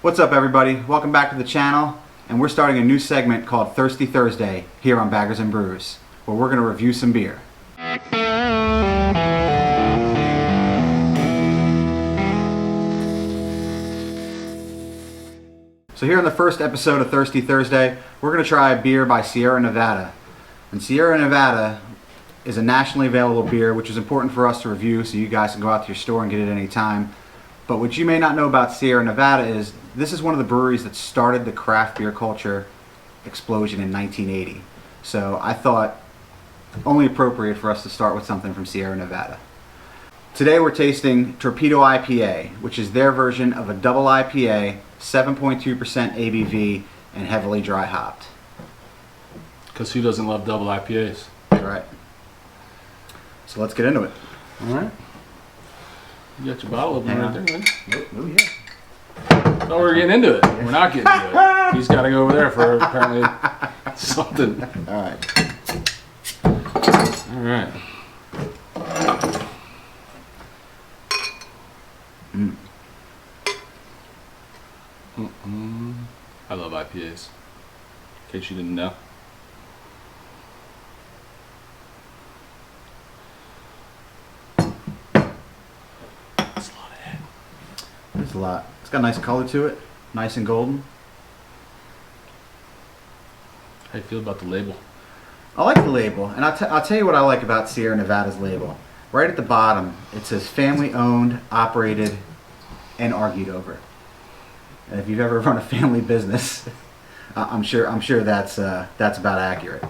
What's up, everybody? Welcome back to the channel, and we're starting a new segment called Thirsty Thursday here on Baggers and Brews, where we're going to review some beer. So here in the first episode of Thirsty Thursday, we're going to try a beer by Sierra Nevada. And Sierra Nevada is a nationally available beer, which is important for us to review so you guys can go out to your store and get it any time. But what you may not know about Sierra Nevada is this is one of the breweries that started the craft beer culture explosion in 1980. So I thought only appropriate for us to start with something from Sierra Nevada. Today we're tasting Torpedo IPA, which is their version of a double IPA, 7.2% ABV, and heavily dry hopped. Because who doesn't love double IPAs? Right. So let's get into it. All right. You got your bottle open right there, man. Oh, yeah. Oh, we're getting into it. We're not getting into it. He's got to go over there for apparently something. All right. All right. I love IPAs. In case you didn't know. That's a lot of head. There's a lot. It's got a nice color to it. Nice and golden. How you feel about the label? I like the label, and I'll tell you what I like about Sierra Nevada's label. Right at the bottom, it says family owned, operated, and argued over. And if you've ever run a family business, I'm sure that's about accurate.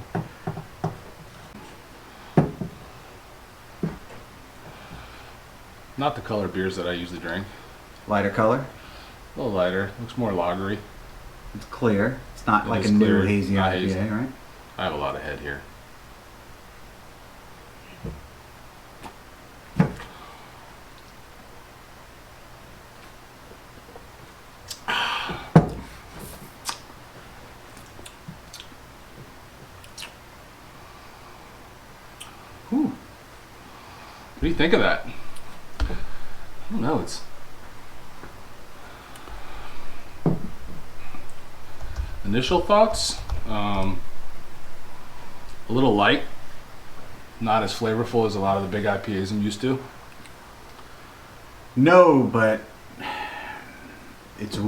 Not the color beers that I usually drink. Lighter color. A little lighter. Looks more lagery. It's clear. It's not It like is a new clear, hazy not IPA, hazy. right? I have a lot of head here. Whew. What do you think of that? I don't know. It's initial thoughts. A little light, not as flavorful as a lot of the big IPAs I'm used to. No, but it's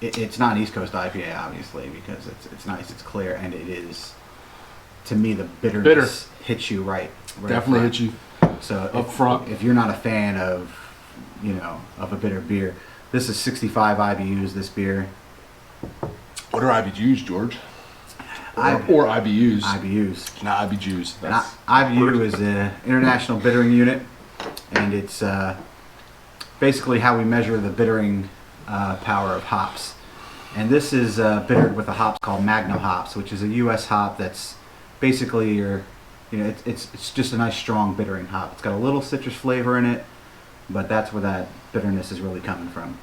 it's not an East Coast IPA, obviously, because it's nice, it's clear, and it is, to me, the bitterness hits you right Definitely up hit you front. So up front. If you're not a fan of, of a bitter beer, this is 65 IBUs. This beer. What are IBUs, George? Or IBUs. IBUs. Not IBUs. And IBU is an international bittering unit, and it's basically how we measure the bittering power of hops. And this is bittered with a hop called Magnum hops, which is a U.S. hop that's basically it's just a nice strong bittering hop. It's got a little citrus flavor in it, but that's where that bitterness is really coming from.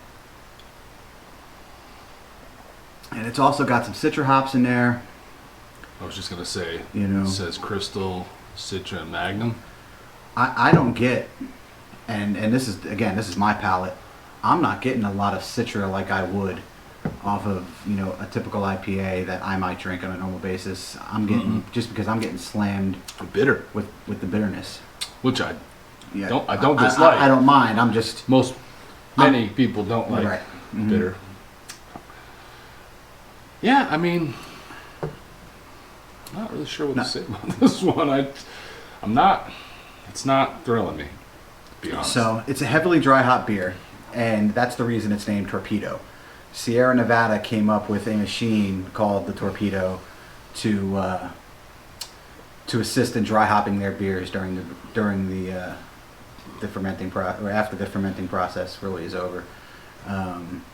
And it's also got some Citra hops in there. I was just gonna say, it says Crystal, Citra, and Magnum. I don't get, and this is my palate. I'm not getting a lot of Citra like I would off of a typical IPA that I might drink on a normal basis. I'm getting just because I'm getting slammed Bitter with the bitterness, which I yeah, don't dislike. I don't mind. I'm just many people don't like right. Mm-hmm. bitter. Yeah, I mean, not really sure what to say about this one. It's not thrilling me, to be honest. So it's a heavily dry hop beer, and that's the reason it's named Torpedo. Sierra Nevada came up with a machine called the Torpedo to assist in dry hopping their beers during the fermenting or after the fermenting process really is over. I'm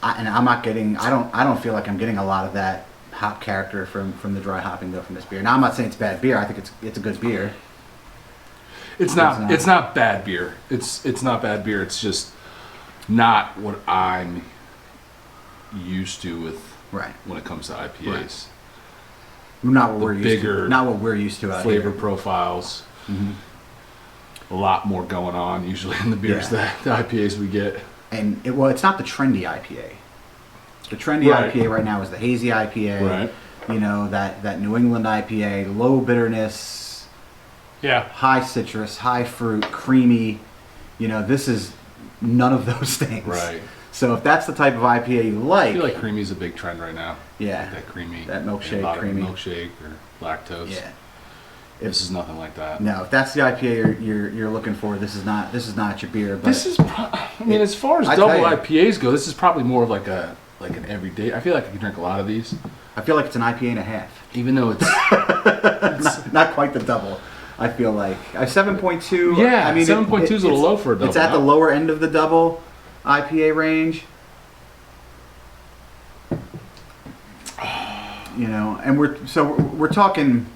not getting. I don't feel like I'm getting a lot of that hop character from the dry hopping though from this beer. Now I'm not saying it's bad beer. I think it's a good beer. It's not bad beer. It's not bad beer. It's just not what I'm used to with when it comes to IPAs. Right. Not what we're used bigger to. Not what we're used to out flavor here. profiles. Mm-hmm. a lot more going on usually in the beers that the IPAs we get. And it's not the trendy IPA. The trendy IPA right now is the hazy IPA. Right. You know, that New England IPA, low bitterness, high citrus, high fruit, creamy. You know, this is none of those things. Right. So if that's the type of IPA you like, I feel like creamy is a big trend right now. Yeah. Like that creamy. That milkshake, creamy. Milkshake or lactose. Yeah. This is nothing like that. No, if that's the IPA you're looking for, this is not your beer. But this is, as far as double IPAs go, this is probably more of like an everyday. I feel like I can drink a lot of these. I feel like it's an IPA and a half. Even though it's not quite the double. I feel like 7.2. Yeah, I mean 7.2 is a little low for a double. It's at the lower end of the double IPA range. You know, and we're talking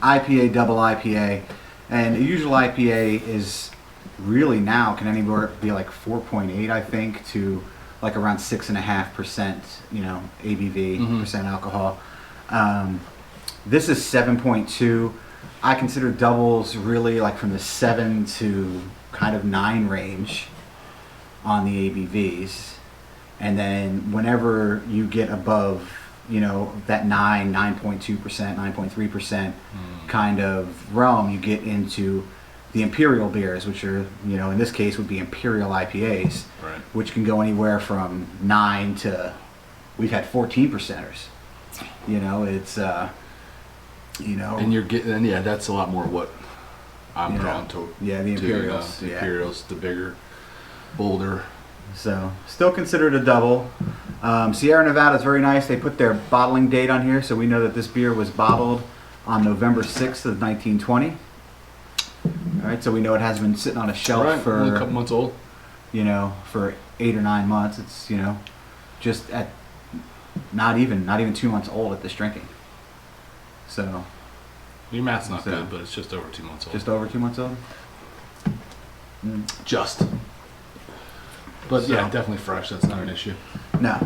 IPA, double IPA, and a usual IPA is really now can anywhere be like 4.8, I think, to like around 6.5%. You know, ABV percent alcohol. This is 7.2. I consider doubles really like from the 7 to kind of 9 range on the ABVs, and then whenever you get above, you know, that 9.2%, 9.3% kind of realm, you get into the imperial beers, which are, you know, in this case would be imperial IPAs, right, which can go anywhere from 9 to, we've had 14%ers. You know, it's, you know. And you're getting, and that's a lot more what I'm drawn to. Yeah, the imperials. The imperials, the bigger, bolder. So, still considered a double. Sierra Nevada is very nice. They put their bottling date on here, so we know that this beer was bottled on November 6th of 1920. All right, so we know it has been sitting on a shelf for only a couple months old. You know, for 8 or 9 months. It's, you know, just at not even 2 months old at this drinking. So, your math's not good, but it's just over 2 months old. Just over 2 months old. Just. But yeah, definitely fresh. That's not an issue. No.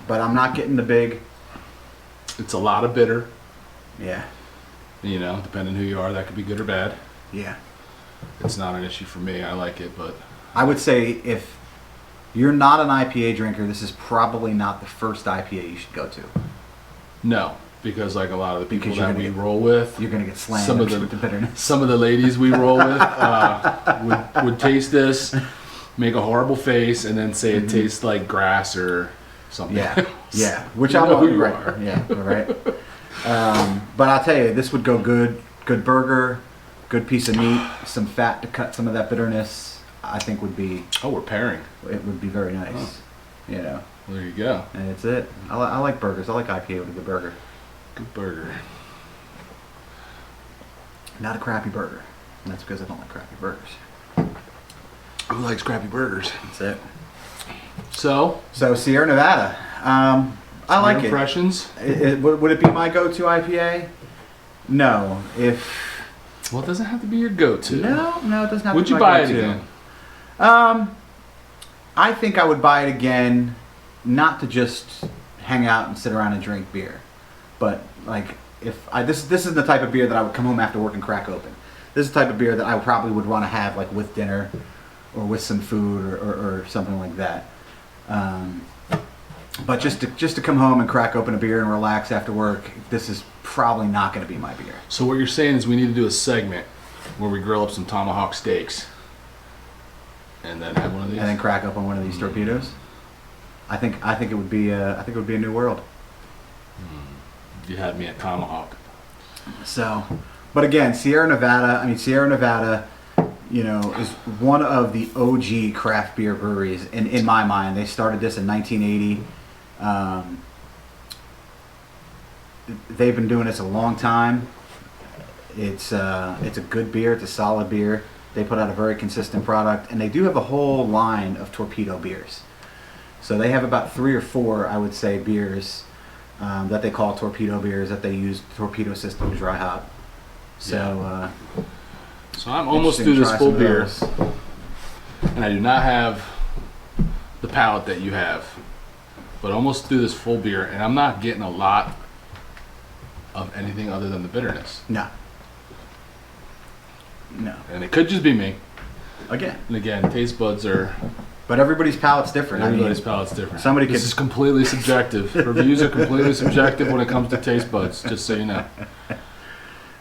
But I'm not getting the big. It's a lot of bitter. Yeah. You know, depending who you are, that could be good or bad. Yeah. It's not an issue for me. I like it, but I would say if you're not an IPA drinker, this is probably not the first IPA you should go to. No, because like a lot of the people that we roll with, you're gonna get slammed with the bitterness. Some of the ladies we roll with would taste this, make a horrible face, and then say it tastes like grass or something. Yeah. Which I know who you are. Yeah, right. But I'll tell you, this would go good. Good burger, good piece of meat, some fat to cut some of that bitterness. I think would be. Oh, we're pairing. It would be very nice. Oh. You know. Well, there you go. And it's it. I like burgers. I like IPA with a good burger. Good burger. Not a crappy burger. And that's because I don't like crappy burgers. Who likes crappy burgers? That's it. So Sierra Nevada. I like it. Impressions? Would it be my go-to IPA? No. Well, it doesn't have to be your go-to. No, it doesn't have would to be you my buy go-to. it again? I think I would buy it again, not to just hang out and sit around and drink beer, but like this is the type of beer that I would come home after work and crack open. This is the type of beer that I probably would want to have like with dinner, or with some food or something like that. But just to come home and crack open a beer and relax after work, this is probably not going to be my beer. So what you're saying is we need to do a segment where we grill up some tomahawk steaks, and then have one of these, and then crack up on one of these torpedoes. I think it would be a new world. You had me at tomahawk. So, but again, Sierra Nevada, you know, is one of the OG craft beer breweries in my mind. They started this in 1980. They've been doing this a long time. It's a good beer. It's a solid beer. They put out a very consistent product, and they do have a whole line of torpedo beers. So they have about 3 or 4, I would say, beers that they call torpedo beers that they use torpedo system dry hop. So. So I'm almost through this full beer, and I do not have the palate that you have, but almost through this full beer, and I'm not getting a lot of anything other than the bitterness. No. No. And it could just be me. Again. And again, taste buds are... But everybody's palate's different. Everybody's palate's different. This is completely subjective. Reviews are completely subjective when it comes to taste buds, just so you know.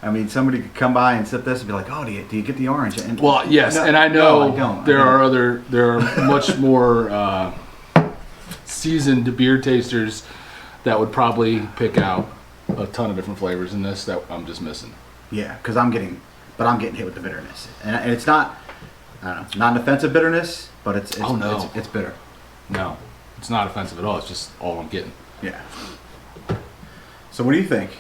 I mean, somebody could come by and sip this and be like, "Oh, do you get the orange?" And well, yes, and I know there are much more seasoned beer tasters that would probably pick out a ton of different flavors in this that I'm just missing. Yeah, because I'm getting hit with the bitterness, and it's not, I don't know, not an offensive bitterness, but it's bitter. No, it's not offensive at all. It's just all I'm getting. Yeah. So what do you think?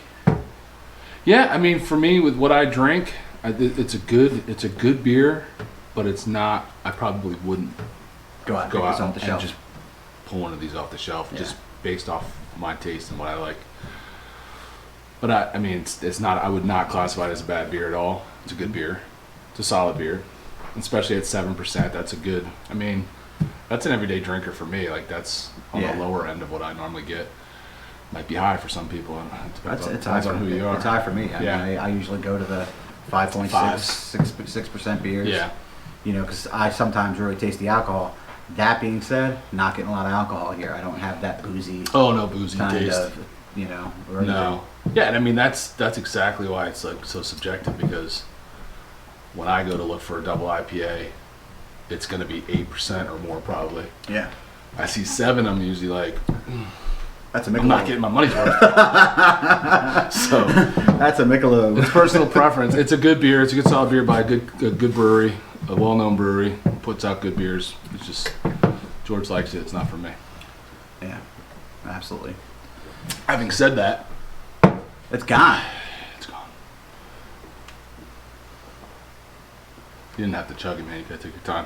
Yeah, I mean, for me, with what I drink, it's a good beer, but it's not. I probably wouldn't go out and just pull one of these off the shelf, just based off my taste and what I like. But I mean, it's not. I would not classify it as a bad beer at all. It's a good beer. It's a solid beer, especially at 7%. That's a good. I mean, that's an everyday drinker for me. Like that's on the lower end of what I normally get. Might be high for some people. It depends on who you are. It's high for me. I usually go to the 5.6, 6% beers. Yeah. You know, because I sometimes really taste the alcohol. That being said, not getting a lot of alcohol here. I don't have that boozy. Oh no, boozy kind taste. Of, you know. No. Yeah, and I mean that's exactly why it's like so subjective, because when I go to look for a double IPA, it's going to be 8% or more probably. Yeah. I see 7. I'm usually like. That's a Michelob. I'm not getting my money's worth. So that's a Michelob. It's personal preference. It's a good beer. It's a good solid beer by a good brewery, a well-known brewery, puts out good beers. It's just George likes it. It's not for me. Yeah, absolutely. Having said that, it's gone. It's gone. You didn't have to chug it, man. You gotta take your time.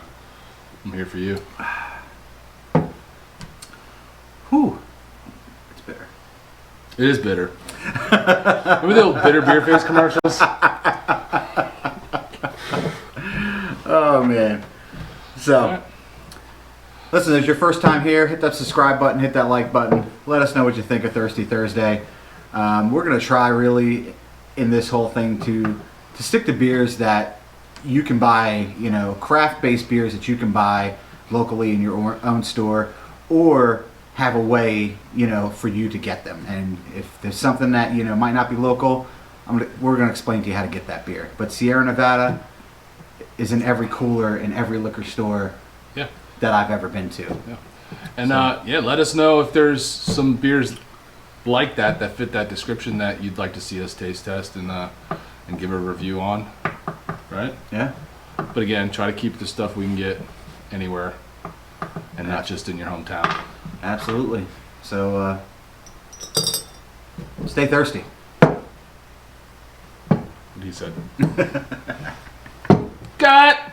I'm here for you. Whew. Bitter. It is bitter. Remember the old bitter beer face commercials? Oh man. So listen, if it's your first time here, hit that subscribe button, hit that like button. Let us know what you think of Thirsty Thursday. We're gonna try really in this whole thing to stick to beers that you can buy, you know, craft-based beers that you can buy locally in your own store, or have a way, you know, for you to get them. And if there's something that, you know, might not be local, we're going to explain to you how to get that beer. But Sierra Nevada is in every cooler in every liquor store that I've ever been to. Yeah. And let us know if there's some beers like that fit that description that you'd like to see us taste test and give a review on. Right? Yeah. But again, try to keep the stuff we can get anywhere and not just in your hometown. Absolutely. So, stay thirsty. What he said. Cut!